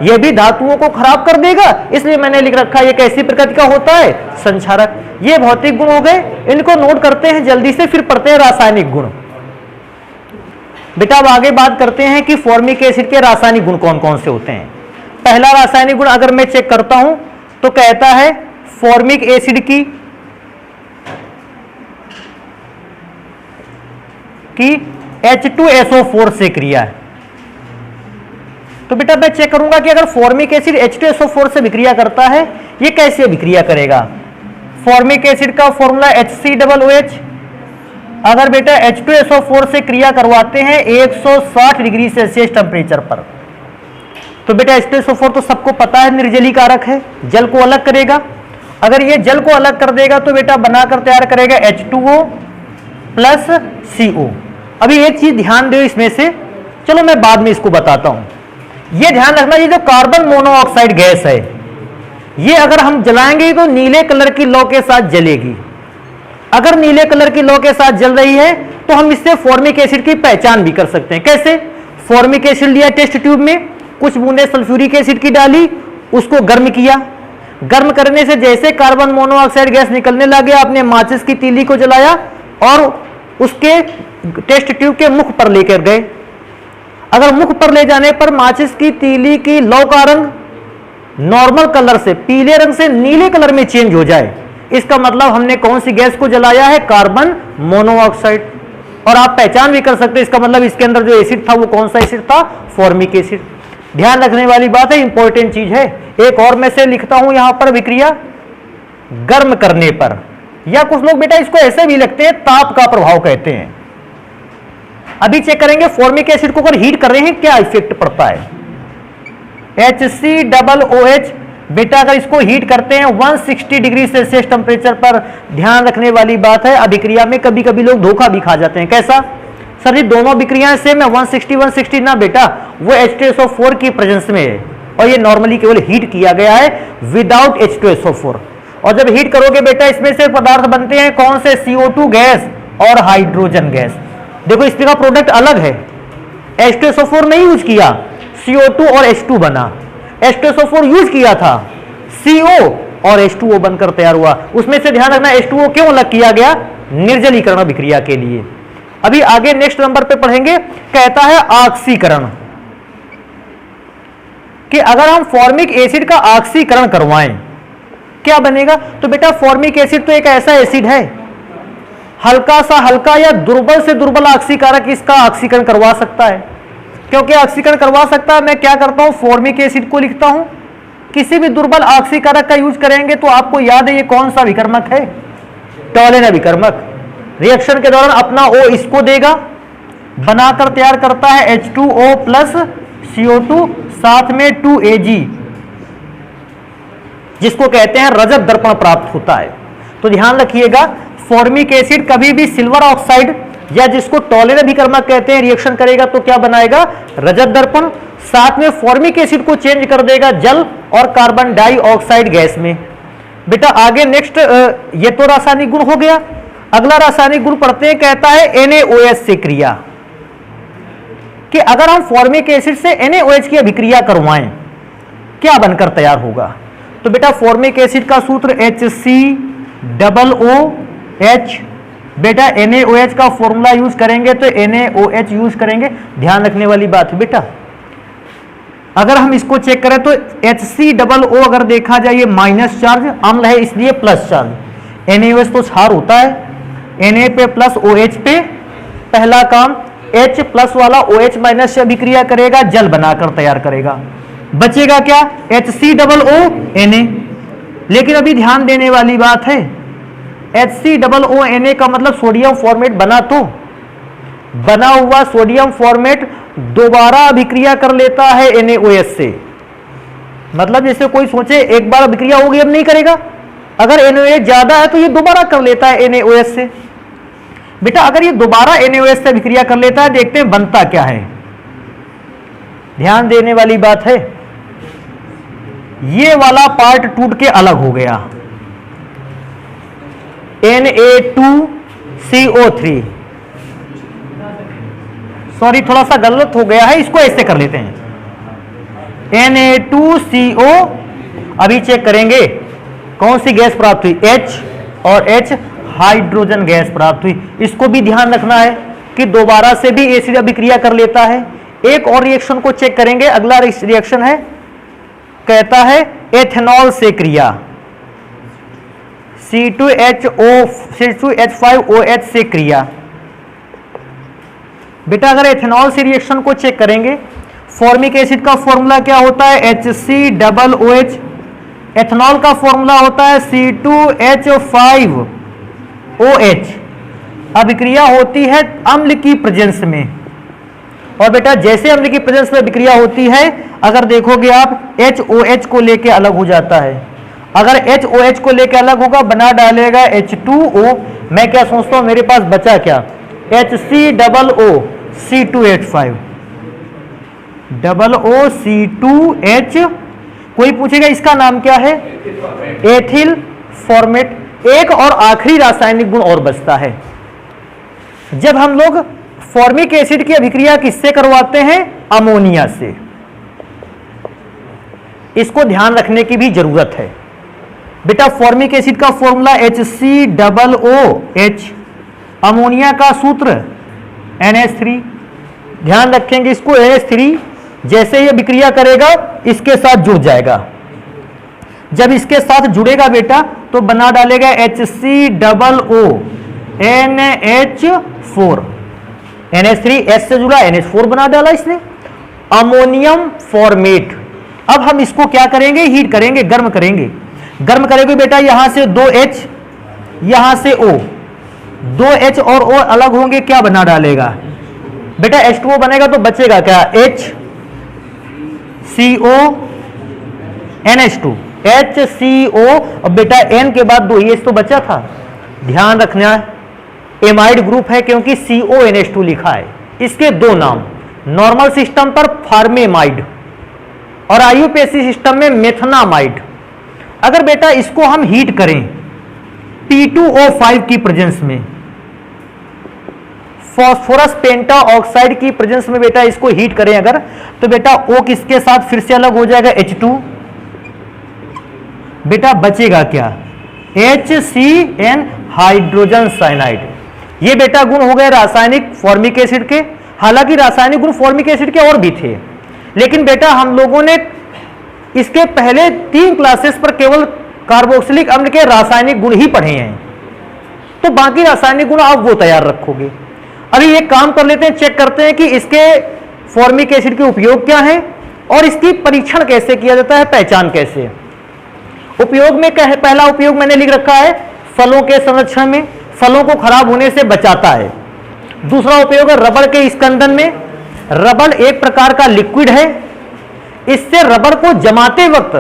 यह भी धातुओं को खराब कर देगा। इसलिए मैंने लिख रखा है ये कैसी प्रकृति का होता है? संक्षारक। ये भौतिक गुण हो गए, इनको नोट करते हैं जल्दी से, फिर पढ़ते हैं रासायनिक गुण। बेटा अब आगे बात करते हैं कि फॉर्मिक एसिड के रासायनिक गुण कौन कौन से होते हैं। पहला रासायनिक गुण अगर मैं चेक करता हूं तो कहता है फॉर्मिक एसिड की H2SO4 से क्रिया है। तो बेटा मैं चेक करूंगा कि अगर फॉर्मिक एसिड H2SO4 से विक्रिया करता है, ये कैसे विक्रिया करेगा? फॉर्मिक एसिड का फॉर्मूला HCOOH। अगर बेटा H2SO4 से क्रिया करवाते हैं 160 डिग्री सेल्सियस टेम्परेचर पर, तो बेटा H2SO4 तो सबको पता है निर्जलीकारक है, जल को अलग करेगा। अगर ये जल को अलग कर देगा तो बेटा बनाकर तैयार करेगा H2O प्लस CO। अभी एक चीज ध्यान दो इसमें से, चलो मैं बाद में इसको बताता हूं। ये ध्यान रखना, ये जो कार्बन मोनोऑक्साइड गैस है, ये अगर हम जलाएंगे तो नीले कलर की लौ के साथ जलेगी। अगर नीले कलर की लौ के साथ जल रही है तो हम इससे फॉर्मिक एसिड की पहचान भी कर सकते हैं। कैसे? फॉर्मिक एसिड लिया टेस्ट ट्यूब में, कुछ बूंदे सल्फ्यूरिक एसिड की डाली, उसको गर्म किया। गर्म करने से जैसे कार्बन मोनोऑक्साइड गैस निकलने लगे, आपने माचिस की तीली को जलाया और उसके टेस्ट ट्यूब के मुख पर लेकर गए। अगर मुख पर ले जाने पर माचिस की तीली की लौ का रंग नॉर्मल कलर से पीले रंग से नीले कलर में चेंज हो जाए, इसका मतलब हमने कौन सी गैस को जलाया है? Carbon monoxide. और आप पहचान भी कर सकते हैं, इसका मतलब इसके अंदर जो एसिड था वो कौन सा एसिड था? Formic acid. ध्यान रखने वाली बात है, इंपॉर्टेंट चीज है। एक और मैं से लिखता हूं यहां पर, विक्रिया गर्म करने पर, या कुछ लोग बेटा इसको ऐसे भी लिखते हैं, ताप का प्रभाव कहते हैं। अभी चेक करेंगे फॉर्मिक एसिड को अगर हीट कर रहे हैं क्या इफेक्ट पड़ता है। HCOOH बेटा अगर इसको हीट करते हैं 160 डिग्री सेल्सियस टेम्परेचर पर, ध्यान रखने वाली बात है अभिक्रिया में कभी कभी लोग धोखा भी खा जाते हैं। कैसा? सर ये दोनों अभिक्रियाएं सेम है, 160 ना बेटा, वो H2SO4 की प्रेजेंस में है और ये नॉर्मली केवल हीट किया गया है विदाउट H2SO4। और जब हीट करोगे बेटा इसमें से पदार्थ बनते हैं कौन से? CO2 गैस और हाइड्रोजन गैस। देखो इसका प्रोडक्ट अलग है, H2SO4 नहीं यूज किया, CO2 और H2 बना। H2SO4 यूज किया था, CO और H2O बनकर तैयार हुआ। उसमें से ध्यान रखना H2O क्यों अलग किया गया? निर्जलीकरण अभिक्रिया के लिए। अभी आगे नेक्स्ट नंबर पे पढ़ेंगे, कहता है ऑक्सीकरण, कि अगर हम फॉर्मिक एसिड का ऑक्सीकरण करवाएं क्या बनेगा? तो बेटा फॉर्मिक एसिड तो एक ऐसा एसिड है, हल्का सा हल्का या दुर्बल से दुर्बल ऑक्सीकारक इसका ऑक्सीकरण करवा सकता है। क्योंकि ऑक्सीकरण करवा सकता है, मैं क्या करता हूं, फॉर्मिक एसिड को लिखता हूं। किसी भी दुर्बल ऑक्सीकारक का यूज करेंगे तो आपको याद है ये कौन सा विकर्मक है? टॉलेन अभिकर्मक। रिएक्शन के दौरान अपना O इसको देगा, बनाकर तैयार करता है H2O प्लस CO2, साथ में 2Ag, जिसको कहते हैं रजत दर्पण प्राप्त होता है। तो ध्यान रखिएगा फॉर्मिक एसिड कभी भी सिल्वर ऑक्साइड या जिसको टॉलेन अभिकर्मक कहते हैं रिएक्शन करेगा तो क्या बनाएगा? रजत दर्पण, साथ में फॉर्मिक एसिड को चेंज कर देगा जल और कार्बन डाइऑक्साइड गैस में। बेटा आगे नेक्स्ट, ये तो रासायनिक गुण हो गया। अगला रासायनिक गुण पढ़ते हैं, कहता है NaOH से क्रिया, कि अगर हम फॉर्मिक एसिड से NaOH की अभिक्रिया करवाएं क्या बनकर तैयार होगा? तो बेटा फॉर्मिक एसिड का सूत्र HCOOH। बेटा NaOH का फॉर्मूला यूज करेंगे तो NaOH यूज करेंगे। ध्यान रखने वाली बात है बेटा, अगर हम इसको चेक करें तो HCOO अगर देखा जाए ये माइनस चार्ज, अम्ल है इसलिए प्लस चार्ज। NaOH तो क्षार होता है, Na पे प्लस OH पे, पहला काम H प्लस वाला OH माइनस से अभिक्रिया करेगा, जल बनाकर तैयार करेगा। बचेगा क्या? HCOO Na। लेकिन अभी ध्यान देने वाली बात है, HCOO Na का मतलब सोडियम फॉर्मेट बना, तो बना हुआ सोडियम फॉर्मेट दोबारा अभिक्रिया कर लेता है NaOH से। मतलब जैसे कोई सोचे एक बार अभिक्रिया होगी अब नहीं करेगा, अगर NaOH ज्यादा है तो ये दोबारा कर लेता है NaOH से। बेटा अगर ये दोबारा NaOH से अभिक्रिया कर लेता है, देखते हैं बनता क्या है। ध्यान देने वाली बात है, ये वाला पार्ट टूट के अलग हो गया, Na2CO3। सॉरी थोड़ा सा गलत हो गया है, इसको ऐसे कर लेते हैं Na2CO। अभी चेक करेंगे कौन सी गैस प्राप्त हुई? H और H हाइड्रोजन गैस प्राप्त हुई। इसको भी ध्यान रखना है कि दोबारा से भी एसिड अभिक्रिया कर लेता है। एक और रिएक्शन को चेक करेंगे, अगला रिएक्शन है, कहता है एथेनॉल से क्रिया, C2H5OH से क्रिया। बेटा अगर एथेनॉल से रिएक्शन को चेक करेंगे, फॉर्मिक एसिड का फॉर्मूला क्या होता है? HCOOH। एथेनॉल का फॉर्मूला होता है C2H5OH। अभिक्रिया होती है अम्ल की प्रेजेंस में, और बेटा जैसे अम्ल की प्रेजेंस में अभिक्रिया होती है, अगर देखोगे आप HOH को लेके अलग हो जाता है। अगर HOH को लेके अलग होगा, बना डालेगा H2O। मैं क्या सोचता हूं, मेरे पास बचा क्या? HCOO C2H5 कोई पूछेगा इसका नाम क्या है? Ethyl format. एक और आखिरी रासायनिक गुण और बचता है। जब हम लोग फॉर्मिक एसिड की अभिक्रिया किससे करवाते हैं? अमोनिया से। इसको ध्यान रखने की भी जरूरत है बेटा। फॉर्मिक एसिड का फॉर्मूला HCOOH, अमोनिया का सूत्र NH3। ध्यान रखेंगे इसको, NH3 जैसे ये अभिक्रिया करेगा इसके साथ जुड़ जाएगा। जब इसके साथ जुड़ेगा बेटा तो बना डालेगा HCOONH4। NH3 S से जुड़ा, NH4 बना डाला इसने, अमोनियम फॉर्मेट। अब हम इसको क्या करेंगे? हीट करेंगे, गर्म करेंगे। गर्म करेंगे बेटा, यहां से 2H, यहां से O, 2H और O अलग होंगे, क्या बना डालेगा बेटा? H2O बनेगा। तो बचेगा क्या? HCO NH2 HCO। और बेटा N के बाद 2 H तो बचा था। ध्यान रखना एमाइड ग्रुप है क्योंकि CONH2 लिखा है। इसके दो नाम, नॉर्मल सिस्टम पर फार्मेमाइड और आईयूपीएसी सिस्टम में मेथनामाइड। अगर बेटा इसको हम हीट करें P2O5 की प्रेजेंस में, फास्फोरस पेंटा ऑक्साइड की प्रेजेंस में बेटा इसको हीट करें अगर, तो बेटा O किसके साथ फिर से अलग हो जाएगा? H2। बेटा बचेगा क्या? HCN hydrogen cyanide. ये बेटा गुण हो गए रासायनिक फॉर्मिक एसिड के। हालांकि रासायनिक गुण फॉर्मिक एसिड के और भी थे, लेकिन बेटा हम लोगों ने इसके पहले 3 क्लासेस पर केवल कार्बोक्सिलिक अम्ल के रासायनिक गुण ही पढ़े हैं। तो बाकी रासायनिक गुण आप वो तैयार रखोगे। अभी एक काम कर लेते हैं, चेक करते हैं कि इसके फॉर्मिक एसिड के उपयोग क्या है और इसकी परीक्षण कैसे किया जाता है, पहचान कैसे। उपयोग में क्या है? पहला उपयोग मैंने लिख रखा है फलों के संरक्षण में, फलों को खराब होने से बचाता है। दूसरा उपयोग है रबड़ के स्कंदन में। रबड़ एक प्रकार का लिक्विड है, इससे रबड़ को जमाते वक्त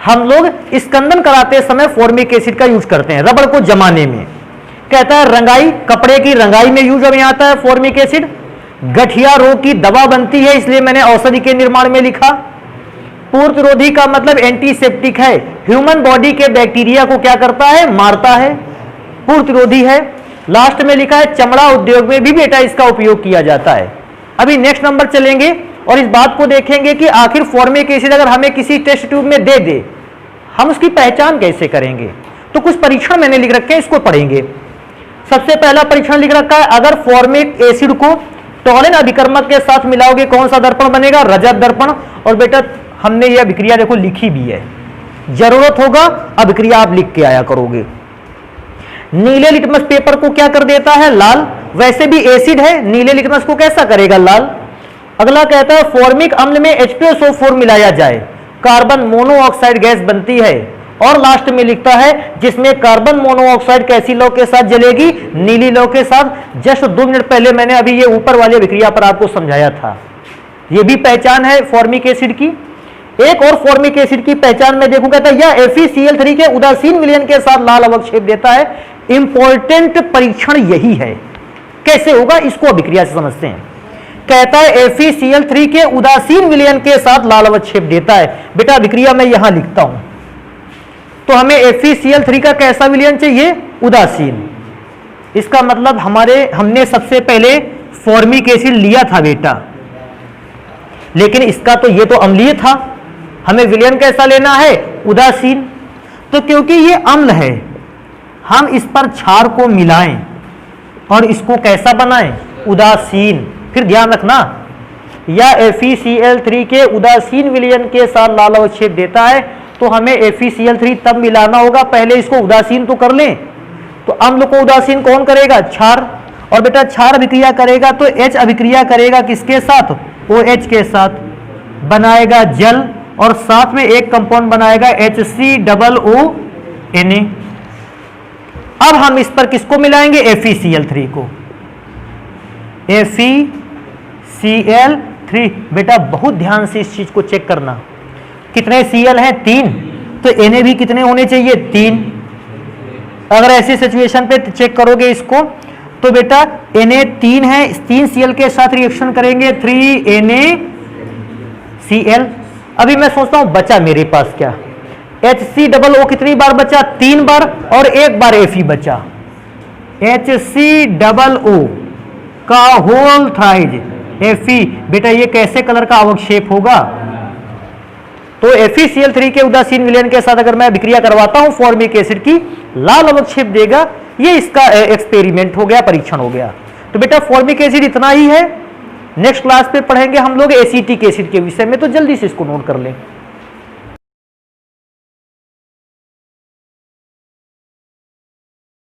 हम लोग स्कंदन कराते समय फॉर्मिक एसिड का यूज करते हैं रबड़ को जमाने में। कहता है रंगाई, कपड़े की रंगाई में यूज में आता है फॉर्मिक एसिड। गठिया रोग की दवा बनती है, इसलिए मैंने औषधि के निर्माण में लिखा। पूर्तरोधी का मतलब एंटीसेप्टिक है, ह्यूमन बॉडी के बैक्टीरिया को क्या करता है? मारता है, पूर्तरोधी है। लास्ट में लिखा है चमड़ा उद्योग में भी बेटा इसका उपयोग किया जाता है। अभी नेक्स्ट नंबर चलेंगे और इस बात को देखेंगे कि आखिर फॉर्मिक एसिड अगर हमें किसी टेस्ट ट्यूब में दे दे, हम उसकी पहचान कैसे करेंगे। तो कुछ परीक्षण मैंने लिख रखे हैं, इसको पढ़ेंगे। सबसे पहला परीक्षण लिख रखा है, अगर फॉर्मिक एसिड को टॉलिन अभिकर्मक के साथ मिलाओगे कौन सा दर्पण बनेगा? रजत दर्पण। और बेटा हमने यह अभिक्रिया देखो लिखी भी है, जरूरत होगा अभिक्रिया आप लिख के आया करोगे। नीले लिटमस पेपर को क्या कर देता है? लाल। वैसे भी एसिड है, नीले लिटमस को कैसा करेगा? लाल। अगला कहता है फॉर्मिक अम्ल में H2SO4 मिलाया जाए, कार्बन मोनोऑक्साइड गैस बनती है। और लास्ट में लिखता है जिसमें कार्बन मोनोऑक्साइड कैसी लौ के साथ जलेगी? नीली लौ के साथ। जस्ट 2 मिनट पहले मैंने अभी ये ऊपर वाली अभिक्रिया पर आपको समझाया था। ये भी पहचान है फॉर्मिक एसिड की। एक और फॉर्मिक एसिड की पहचान में देखूं, कहता है यह FeCl3 के उदासीन विलयन के साथ लाल अवक्षेप देता है। इंपॉर्टेंट परीक्षण यही है। कैसे होगा इसको अभिक्रिया से समझते हैं। कहता है FeCl3 के उदासीन विलयन के साथ लाल अवक्षेप देता है। बेटा अभिक्रिया मैं यहां लिखता हूं, तो हमें FeCl3 का कैसा विलयन चाहिए? उदासीन। इसका मतलब हमने सबसे पहले फॉर्मिक एसिड लिया था बेटा, लेकिन इसका तो ये तो अम्लीय था, हमें विलयन कैसा लेना है? उदासीन। तो क्योंकि ये अम्ल है, हम इस पर क्षार को मिलाएं और इसको कैसा बनाएं? उदासीन। फिर ध्यान रखना, या FeCl3 के उदासीन विलयन के साथ लाल अवक्षेप देता है, तो हमें FeCl3 तब मिलाना होगा, पहले इसको उदासीन तो कर लें। तो अम्ल को उदासीन कौन करेगा? क्षार। और बेटा क्षार अभिक्रिया करेगा तो H अभिक्रिया करेगा किसके साथ? OH के साथ, बनाएगा जल और साथ में एक कंपाउंड बनाएगा HCOONA। अब हम इस पर किसको मिलाएंगे? FeCl3 को। FeCl3। बेटा बहुत ध्यान से इस चीज को चेक करना, कितने Cl हैं? 3, तो Na भी कितने होने चाहिए? 3। अगर ऐसी सिचुएशन पे चेक करोगे इसको, तो बेटा Na3 है, 3Cl के साथ रिएक्शन करेंगे 3NaCl। अभी मैं सोचता हूं बचा मेरे पास क्या, HCOO कितनी बार बचा, 3 बार, और 1 बार Fe बचा। HCOO का होल थ्राइज Fe, बेटा ये कैसे कलर का अवक्षेप होगा, तो FeCl3 के उदासीन विलयन के साथ अगर मैं अभिक्रिया करवाता हूं फॉर्मिक एसिड की, लाल अवक्षेप देगा। ये इसका एक्सपेरिमेंट हो गया, परीक्षण हो गया। तो बेटा फॉर्मिक एसिड इतना ही है। नेक्स्ट क्लास पे पढ़ेंगे हम लोग एसिटिक एसिड के विषय में, तो जल्दी से इसको नोट कर लें।